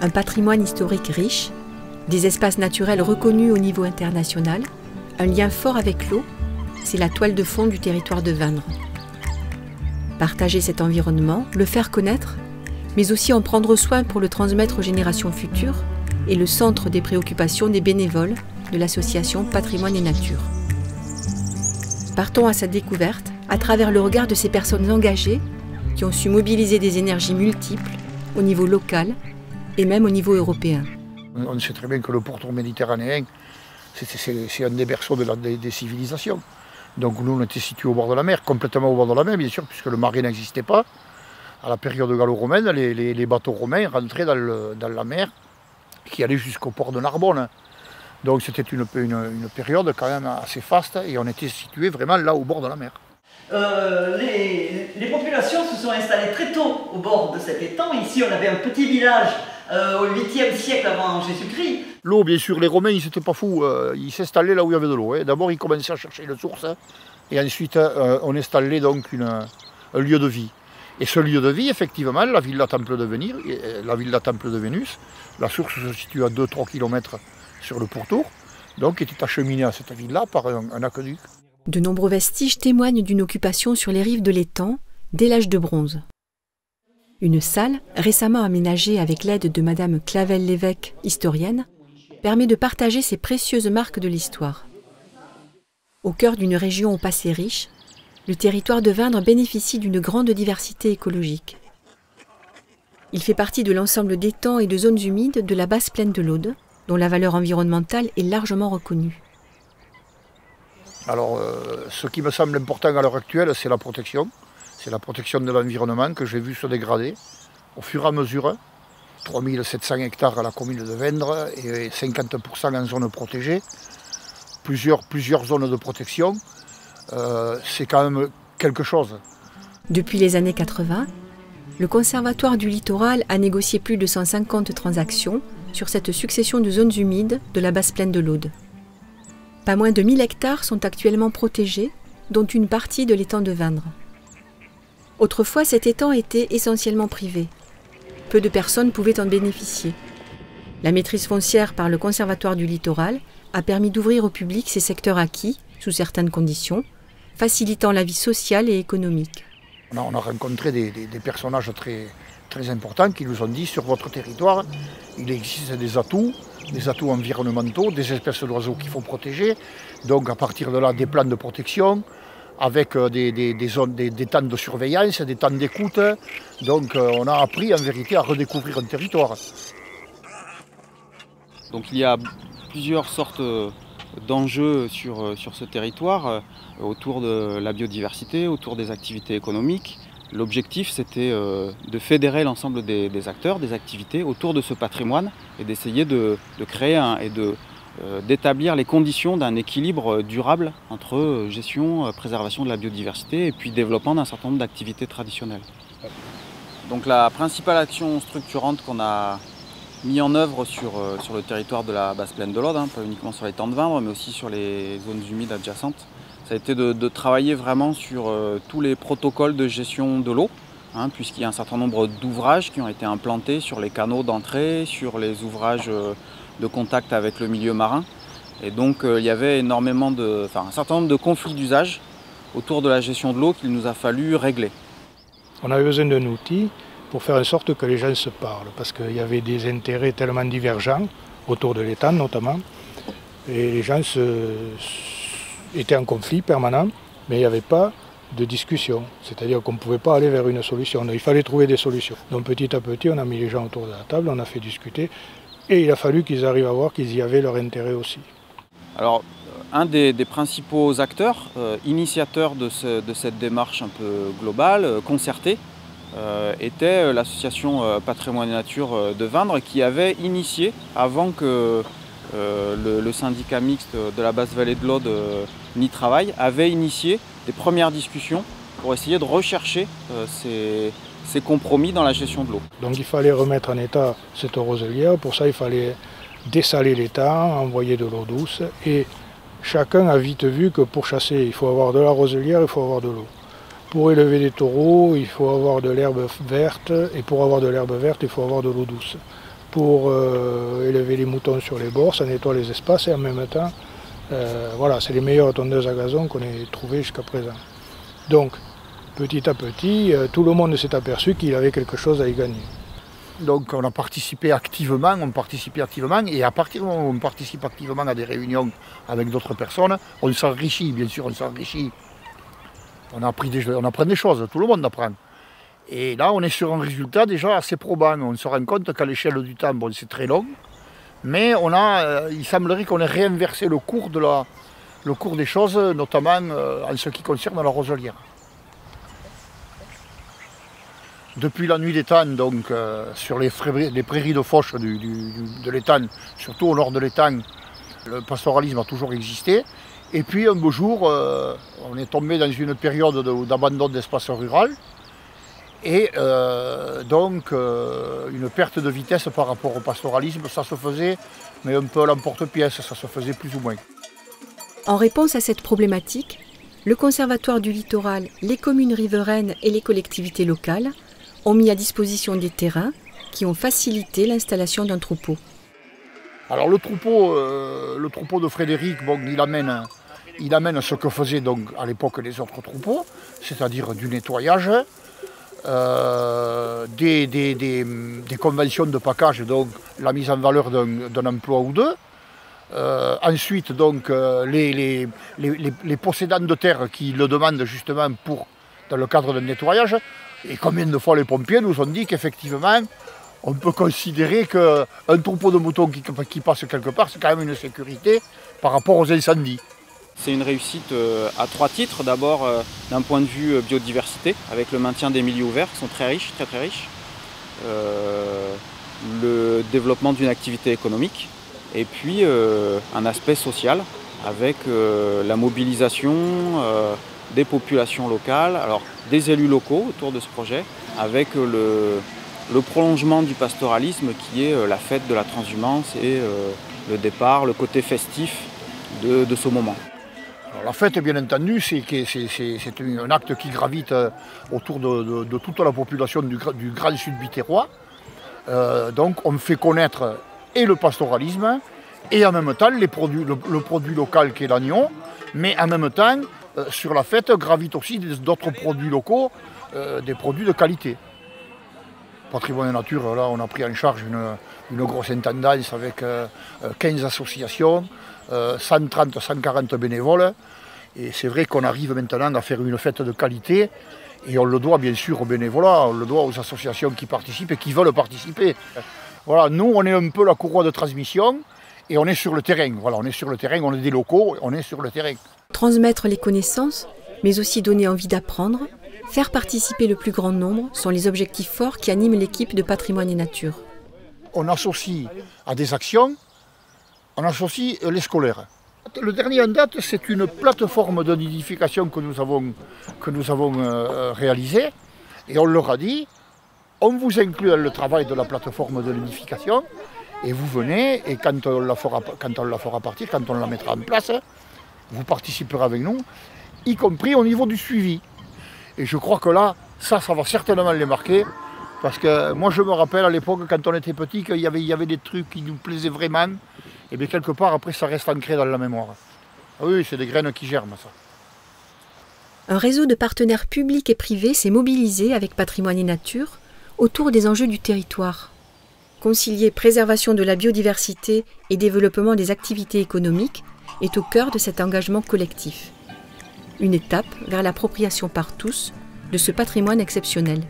un patrimoine historique riche, des espaces naturels reconnus au niveau international, un lien fort avec l'eau, c'est la toile de fond du territoire de Vindre. Partager cet environnement, le faire connaître, mais aussi en prendre soin pour le transmettre aux générations futures, est le centre des préoccupations des bénévoles de l'association Patrimoine et Nature. Partons à sa découverte à travers le regard de ces personnes engagées qui ont su mobiliser des énergies multiples au niveau local et même au niveau européen. On sait très bien que le pourtour méditerranéen, c'est un des berceaux des civilisations. Donc nous, on était situés au bord de la mer, complètement au bord de la mer, bien sûr, puisque le marais n'existait pas. À la période gallo-romaine, les bateaux romains rentraient dans la mer qui allait jusqu'au port de Narbonne. Donc c'était une période quand même assez faste et on était situés vraiment là au bord de la mer. Les populations se sont installées très tôt au bord de cet étang. Ici, on avait un petit village au 8e siècle avant Jésus-Christ. L'eau, bien sûr, les Romains, ils n'étaient pas fous. Ils s'installaient là où il y avait de l'eau. Hein. D'abord, ils commençaient à chercher une source et ensuite, on installait donc un lieu de vie. Et ce lieu de vie, effectivement, la villa Temple de Vénus, la source se situe à 2-3 km sur le pourtour, donc était acheminée à cette ville-là par un aqueduc. De nombreux vestiges témoignent d'une occupation sur les rives de l'étang dès l'âge de bronze. Une salle, récemment aménagée avec l'aide de Madame Clavel-Lévesque, historienne, permet de partager ces précieuses marques de l'histoire. Au cœur d'une région au passé riche, le territoire de Vindre bénéficie d'une grande diversité écologique. Il fait partie de l'ensemble d'étangs et de zones humides de la basse plaine de l'Aude, dont la valeur environnementale est largement reconnue. Alors, ce qui me semble important à l'heure actuelle, c'est la protection. C'est la protection de l'environnement que j'ai vu se dégrader au fur et à mesure. 3700 hectares à la commune de Vindre et 50% en zone protégée. Plusieurs zones de protection. C'est quand même quelque chose. Depuis les années 80, le Conservatoire du littoral a négocié plus de 150 transactions sur cette succession de zones humides de la basse plaine de l'Aude. Pas moins de 1000 hectares sont actuellement protégés, dont une partie de l'étang de Vindre. Autrefois, cet étang était essentiellement privé. Peu de personnes pouvaient en bénéficier. La maîtrise foncière par le Conservatoire du littoral a permis d'ouvrir au public ces secteurs acquis, sous certaines conditions, facilitant la vie sociale et économique. On a rencontré des personnages très importants qui nous ont dit sur votre territoire, il existe des atouts environnementaux, des espèces d'oiseaux qu'il faut protéger. Donc à partir de là, des plans de protection, avec des zones, des temps de surveillance, des temps d'écoute. Donc on a appris en vérité à redécouvrir un territoire. Donc il y a plusieurs sortes d'enjeux sur ce territoire, autour de la biodiversité, autour des activités économiques. L'objectif, c'était de fédérer l'ensemble des acteurs, des activités autour de ce patrimoine et d'essayer de créer d'établir les conditions d'un équilibre durable entre gestion, préservation de la biodiversité et puis développement d'un certain nombre d'activités traditionnelles. Donc la principale action structurante qu'on a mis en œuvre sur le territoire de la basse plaine de l'Aude, pas uniquement sur l'étang de Vindre, mais aussi sur les zones humides adjacentes, ça a été de travailler vraiment sur tous les protocoles de gestion de l'eau, puisqu'il y a un certain nombre d'ouvrages qui ont été implantés sur les canaux d'entrée, sur les ouvrages de contact avec le milieu marin. Et donc il y avait un certain nombre de conflits d'usage autour de la gestion de l'eau qu'il nous a fallu régler. On avait besoin d'un outil pour faire en sorte que les gens se parlent, parce qu'il y avait des intérêts tellement divergents, autour de l'étang notamment, et les gens étaient en conflit permanent, mais il n'y avait pas de discussion, c'est-à-dire qu'on ne pouvait pas aller vers une solution, il fallait trouver des solutions. Donc petit à petit, on a mis les gens autour de la table, on a fait discuter, et il a fallu qu'ils arrivent à voir qu'ils y avaient leur intérêt aussi. Alors, un des principaux acteurs, initiateurs de cette démarche un peu globale, concertée, était l'association Patrimoine et Nature de Vindre qui avait initié, avant que le syndicat mixte de la basse vallée de l'Aude n'y travaille, avait initié des premières discussions pour essayer de rechercher ces compromis dans la gestion de l'eau. Donc il fallait remettre en état cette roselière, pour ça il fallait dessaler l'étang, envoyer de l'eau douce, et chacun a vite vu que pour chasser il faut avoir de la roselière, il faut avoir de l'eau. Pour élever des taureaux, il faut avoir de l'herbe verte, et pour avoir de l'herbe verte, il faut avoir de l'eau douce. pour élever les moutons sur les bords, ça nettoie les espaces et en même temps, voilà, c'est les meilleures tondeuses à gazon qu'on ait trouvées jusqu'à présent. Donc, petit à petit, tout le monde s'est aperçu qu'il avait quelque chose à y gagner. Donc on a participé activement, et à partir du moment où on participe activement à des réunions avec d'autres personnes, on s'enrichit, bien sûr, on s'enrichit. On apprend des choses, tout le monde apprend. Et là, on est sur un résultat déjà assez probant. On se rend compte qu'à l'échelle du temps, bon, c'est très long, mais il semblerait qu'on ait réinversé le cours des choses, notamment en ce qui concerne la roselière. Depuis la nuit des temps, donc, sur les prairies de fauche de l'étang, surtout au nord de l'étang, le pastoralisme a toujours existé. Et puis un beau jour, on est tombé dans une période d'abandon d'espace rural. Et donc une perte de vitesse par rapport au pastoralisme, ça se faisait, mais un peu à l'emporte-pièce, ça se faisait plus ou moins. En réponse à cette problématique, le Conservatoire du littoral, les communes riveraines et les collectivités locales ont mis à disposition des terrains qui ont facilité l'installation d'un troupeau. Alors le troupeau de Frédéric, bon, il amène ce que faisaient donc à l'époque les autres troupeaux, c'est-à-dire du nettoyage, des conventions de package, donc la mise en valeur d'un emploi ou deux. Ensuite, donc, les possédants de terre qui le demandent justement dans le cadre d'un nettoyage. Et combien de fois les pompiers nous ont dit qu'effectivement, on peut considérer qu'un troupeau de moutons qui passe quelque part, c'est quand même une sécurité par rapport aux incendies. C'est une réussite à 3 titres. D'abord, d'un point de vue biodiversité, avec le maintien des milieux ouverts qui sont très riches, très riches. Le développement d'une activité économique. Et puis, un aspect social, avec la mobilisation des populations locales, alors des élus locaux autour de ce projet, avec le prolongement du pastoralisme qui est la fête de la transhumance et le départ, le côté festif de ce moment. Alors, la fête, bien entendu, c'est un acte qui gravite autour de toute la population du Grand Sud biterrois. Donc on fait connaître et le pastoralisme et en même temps le produit local qui est l'agneau, mais en même temps, sur la fête gravitent aussi d'autres produits locaux, des produits de qualité. Patrimoine et Nature, là, on a pris en charge une grosse intendance avec 15 associations, 130-140 bénévoles. Et c'est vrai qu'on arrive maintenant à faire une fête de qualité. Et on le doit bien sûr aux bénévolats, on le doit aux associations qui participent et qui veulent participer. Voilà, nous, on est un peu la courroie de transmission et on est sur le terrain. Voilà, on est sur le terrain, on est des locaux, on est sur le terrain. Transmettre les connaissances, mais aussi donner envie d'apprendre, faire participer le plus grand nombre sont les objectifs forts qui animent l'équipe de Patrimoine et Nature. On associe à des actions, on associe les scolaires. Le dernier en date, c'est une plateforme de nidification que nous avons réalisée. Et on leur a dit, on vous inclut dans le travail de la plateforme de nidification, et vous venez, et quand on la fera partir, quand on la mettra en place, vous participerez avec nous, y compris au niveau du suivi. Et je crois que là, ça va certainement les marquer, parce que moi je me rappelle à l'époque, quand on était petit, qu'il y avait des trucs qui nous plaisaient vraiment, et bien quelque part après ça reste ancré dans la mémoire. Ah oui, c'est des graines qui germent, ça. Un réseau de partenaires publics et privés s'est mobilisé avec Patrimoine et Nature autour des enjeux du territoire. Concilier préservation de la biodiversité et développement des activités économiques est au cœur de cet engagement collectif. Une étape vers l'appropriation par tous de ce patrimoine exceptionnel.